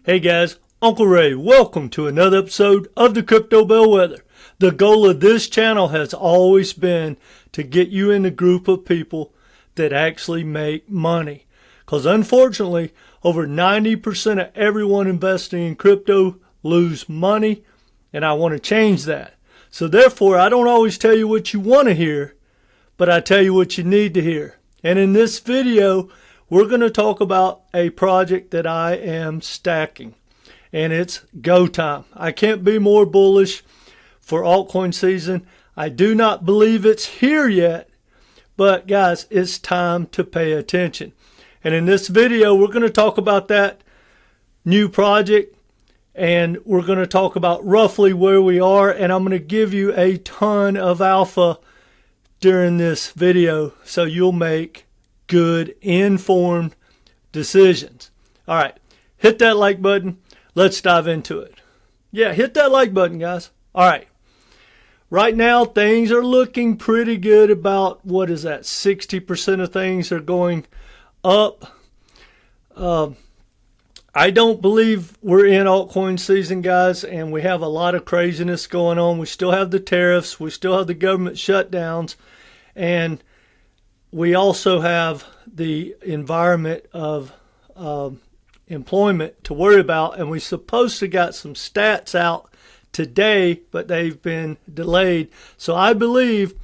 Hey guys, Uncle Ray, welcome to another episode of the Crypto Bellwether. The goal of this channel has always been to get you in a group of people that actually make money. Because unfortunately, over 90% of everyone investing in crypto lose money, and I want to change that. So therefore, I don't always tell you what you want to hear, but I tell you what you need to hear. And in this video, we're going to talk about a project that I am stacking, and it's go time. I can't be more bullish for altcoin season. I do not believe it's here yet, but guys, it's time to pay attention. And in this video, we're going to talk about that new project, and we're going to talk about roughly where we are, and I'm going to give you a ton of alpha during this video so you'll make good, informed decisions. All right, hit that like button. Let's dive into it. Yeah, hit that like button, guys. All right. Right now, things are looking pretty good. About, what is that, 60% of things are going up. I don't believe we're in altcoin season, guys, and we have a lot of craziness going on. We still have the tariffs. We still have the government shutdowns, and we also have the environment of employment to worry about, and we're supposed to got some stats out today, but they've been delayed. So I believe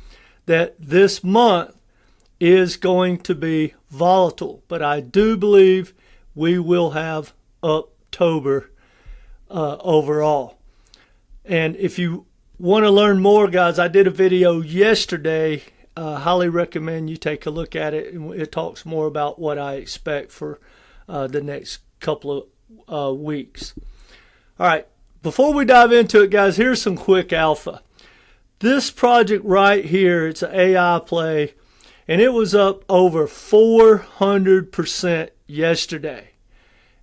that this month is going to be volatile, but I do believe we will have October overall. And if you want to learn more, guys, I did a video yesterday. Highly recommend you take a look at it, and it talks more about what I expect for the next couple of weeks. All right, before we dive into it, guys, here's some quick alpha. This project right here, it's an AI play, and it was up over 400% yesterday,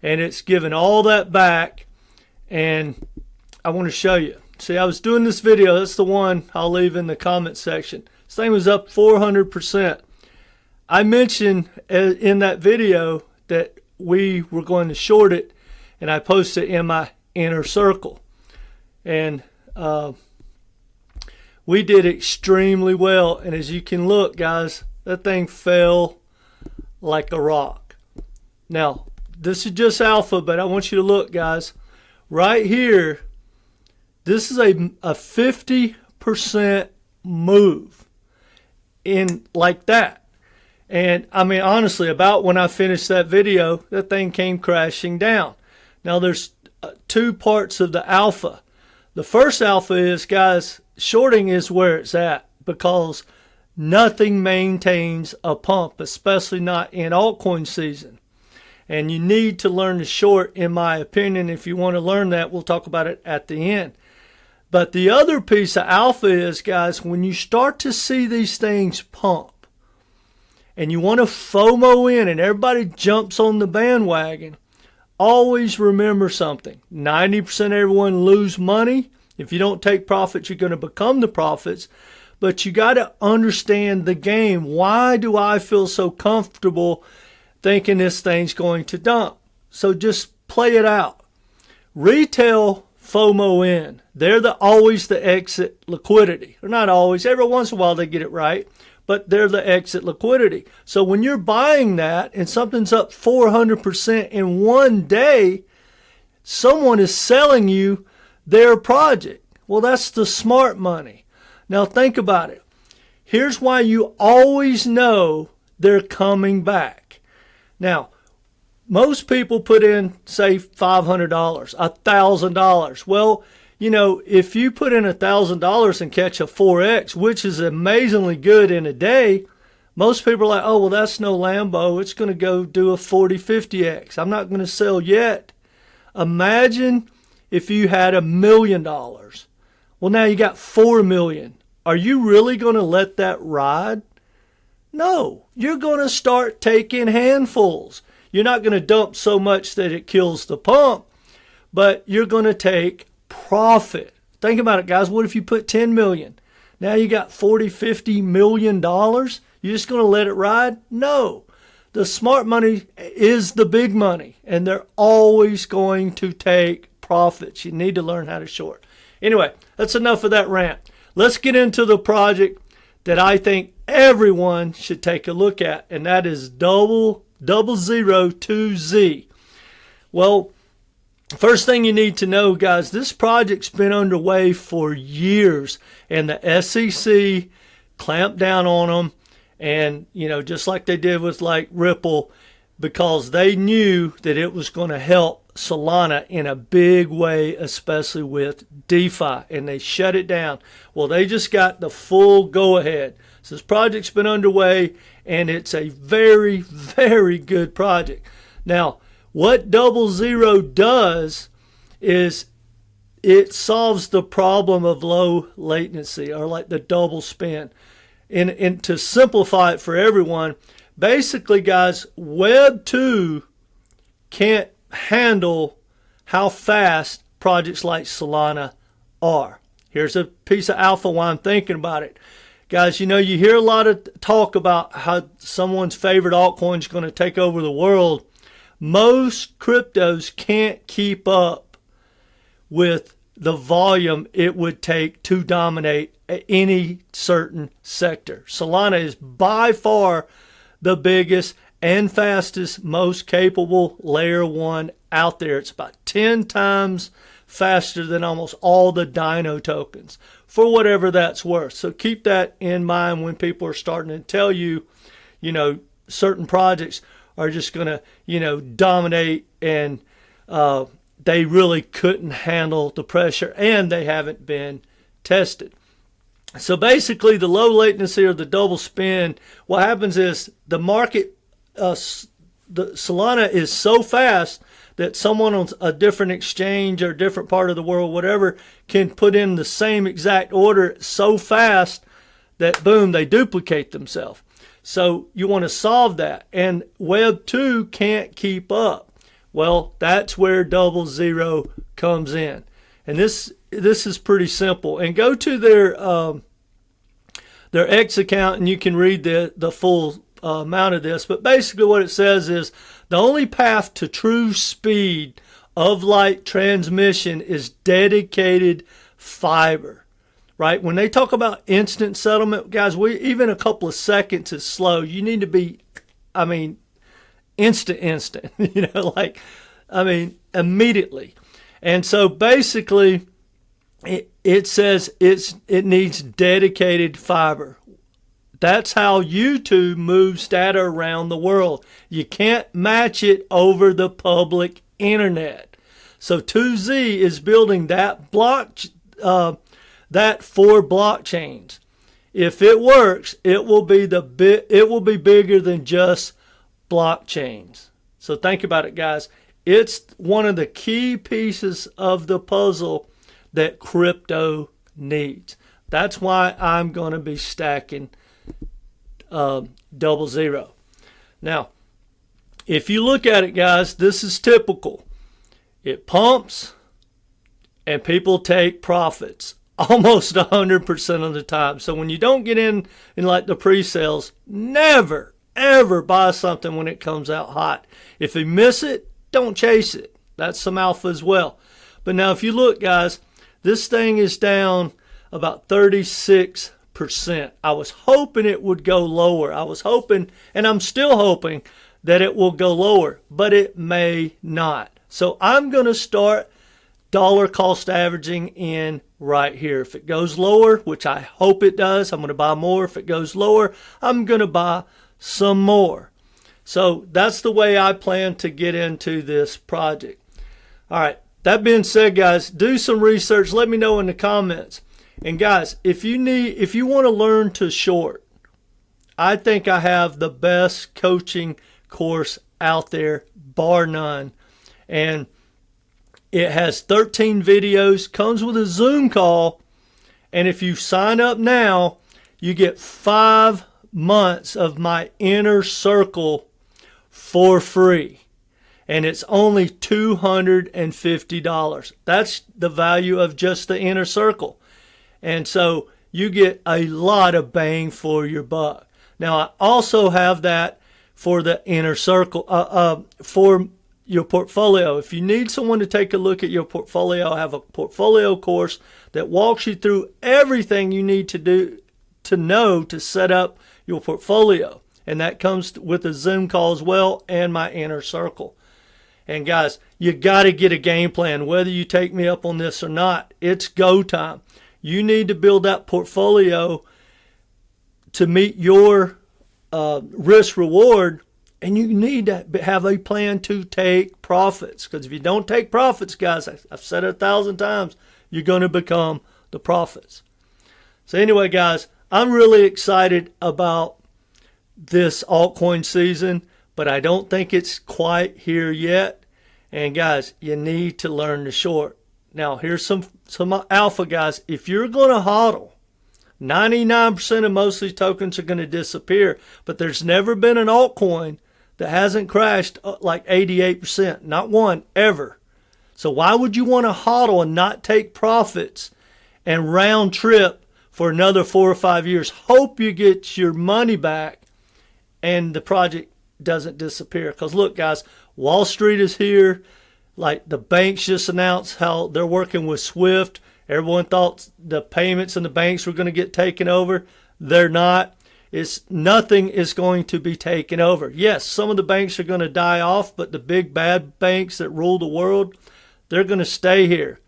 and it's given all that back, and I want to show you. See, I was doing this video. That's the one I'll leave in the comment section. This thing was up 400%. I mentioned in that video that we were going to short it, and I posted it in my inner circle. And we did extremely well. And as you can look, guys, that thing fell like a rock. Now, this is just alpha, but I want you to look, guys. Right here, this is a 50% move in like that. And I mean, honestly, about when I finished that video, that thing came crashing down. Now there's two parts of the alpha. The first alpha is, guys, shorting is where it's at, because nothing maintains a pump, especially not in altcoin season. And you need to learn to short, in my opinion. If you want to learn that, we'll talk about it at the end. But the other piece of alpha is, guys, when you start to see these things pump and you want to FOMO in and everybody jumps on the bandwagon, always remember something. 90% of everyone lose money. If you don't take profits, you're going to become the profits. But you got to understand the game. Why do I feel so comfortable thinking this thing's going to dump? So just play it out. Retail FOMO in. They're always the exit liquidity. Or not always. Every once in a while they get it right. But they're the exit liquidity. So when you're buying that and something's up 400% in one day, someone is selling you their project. Well, that's the smart money. Now think about it. Here's why you always know they're coming back. Now, most people put in, say, $500, $1,000. Well, you know, if you put in $1,000 and catch a 4X, which is amazingly good in a day, most people are like, oh, well, that's no Lambo. It's going to go do a 40, 50X. I'm not going to sell yet. Imagine if you had $1 million. Well, now you got 4 million. Are you really going to let that ride? No, you're going to start taking handfuls. You're not going to dump so much that it kills the pump, but you're going to take profit. Think about it, guys. What if you put 10 million? Now you got 40, 50 million dollars. You're just going to let it ride? No. The smart money is the big money, and they're always going to take profits. You need to learn how to short. Anyway, that's enough of that rant. Let's get into the project that I think everyone should take a look at, and that is DoubleZero 2Z. Well, first thing you need to know, guys, this project's been underway for years, and the SEC clamped down on them, and just like they did with like Ripple, because they knew that it was going to help Solana in a big way, especially with DeFi, and they shut it down. Well, they just got the full go-ahead. So this project's been underway, and it's a very, very good project. Now, what DoubleZero does is it solves the problem of low latency, or like the double spend. And to simplify it for everyone, basically, guys, Web 2 can't handle how fast projects like Solana are. Here's a piece of alpha while I'm thinking about it. Guys, you hear a lot of talk about how someone's favorite altcoin is going to take over the world. Most cryptos can't keep up with the volume it would take to dominate any certain sector. Solana is by far the biggest and fastest, most capable layer 1 out there. It's about 10 times faster than almost all the Dino tokens, for whatever that's worth. So keep that in mind when people are starting to tell you, certain projects are just going to, dominate, and they really couldn't handle the pressure, and they haven't been tested. So basically, the low latency or the double spend, what happens is the market, the Solana is so fast that someone on a different exchange or different part of the world, whatever, can put in the same exact order so fast that, boom, they duplicate themselves. So you want to solve that. And Web 2 can't keep up. Well, that's where DoubleZero comes in. And this is pretty simple. And go to their X account, and you can read the full amount of this. But basically what it says is the only path to true speed of light transmission is dedicated fiber. Right? When they talk about instant settlement, guys, even a couple of seconds is slow. You need to be, instant, immediately. And so basically, it says it needs dedicated fiber. That's how YouTube moves data around the world. You can't match it over the public internet. So 2Z is building that that for blockchains. If it works, it will be bigger than just blockchains. So think about it, guys. It's one of the key pieces of the puzzle that crypto needs. That's why I'm going to be stacking DoubleZero. Now, if you look at it, guys, this is typical. It pumps, and people take profits almost 100% of the time. So when you don't get in like the pre-sales, never, ever buy something when it comes out hot. If you miss it, don't chase it. That's some alpha as well. But now if you look, guys, this thing is down about 36%. I was hoping it would go lower. I was hoping, and I'm still hoping, that it will go lower, but it may not. So I'm going to start dollar cost averaging in right here. If it goes lower, which I hope it does, I'm going to buy more. If it goes lower, I'm going to buy some more. So that's the way I plan to get into this project. All right. That being said, guys, do some research. Let me know in the comments. And guys, if you want to learn to short, I think I have the best coaching course out there, bar none. And it has 13 videos, comes with a Zoom call, and if you sign up now, you get 5 months of my inner circle for free. And it's only $250. That's the value of just the inner circle. And so you get a lot of bang for your buck. Now, I also have that for the inner circle, for your portfolio. If you need someone to take a look at your portfolio, I have a portfolio course that walks you through everything you need to do to know to set up your portfolio. And that comes with a Zoom call as well, and my inner circle. And guys, you got to get a game plan. Whether you take me up on this or not, it's go time. You need to build that portfolio to meet your risk reward, and you need to have a plan to take profits. Because if you don't take profits, guys, I've said it 1,000 times, you're going to become the prophets. So anyway, guys, I'm really excited about this altcoin season, but I don't think it's quite here yet. And guys, you need to learn to short. Now, here's some alpha, guys. If you're going to hodl, 99% of most of these tokens are going to disappear, but there's never been an altcoin that hasn't crashed like 88%. Not one, ever. So why would you want to hodl and not take profits and round trip for another 4 or 5 years? Hope you get your money back and the project doesn't disappear. Because look, guys, Wall Street is here. Like the banks just announced how they're working with Swift. Everyone thought the payments and the banks were going to get taken over. They're not. Nothing is going to be taken over. Yes, some of the banks are going to die off, but the big bad banks that rule the world, they're going to stay here.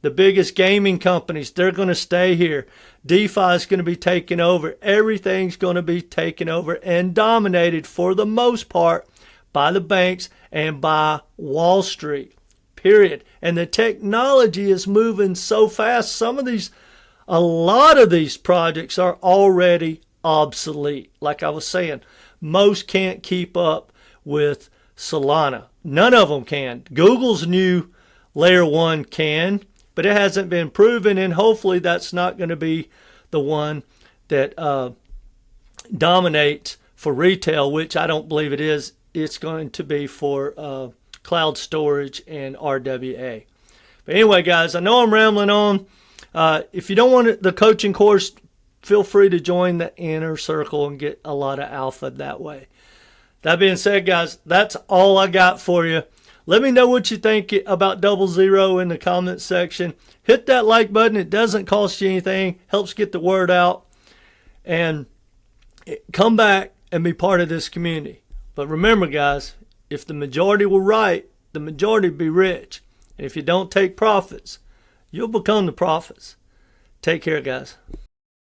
The biggest gaming companies, they're going to stay here. DeFi is going to be taken over. Everything's going to be taken over and dominated for the most part by the banks and by Wall Street. Period. And the technology is moving so fast. A lot of these projects are already obsolete. Like I was saying, most can't keep up with Solana. None of them can. Google's new layer 1 can, but it hasn't been proven, and hopefully that's not going to be the one that dominates for retail, which I don't believe it is. It's going to be for cloud storage and RWA. But anyway, guys, I know I'm rambling on. If you don't want the coaching course, feel free to join the inner circle and get a lot of alpha that way. That being said, guys, that's all I got for you. Let me know what you think about DoubleZero in the comments section. Hit that like button. It doesn't cost you anything. Helps get the word out. And come back and be part of this community. But remember, guys, if the majority were right, the majority would be rich. And if you don't take profits, you'll become the prophets. Take care, guys.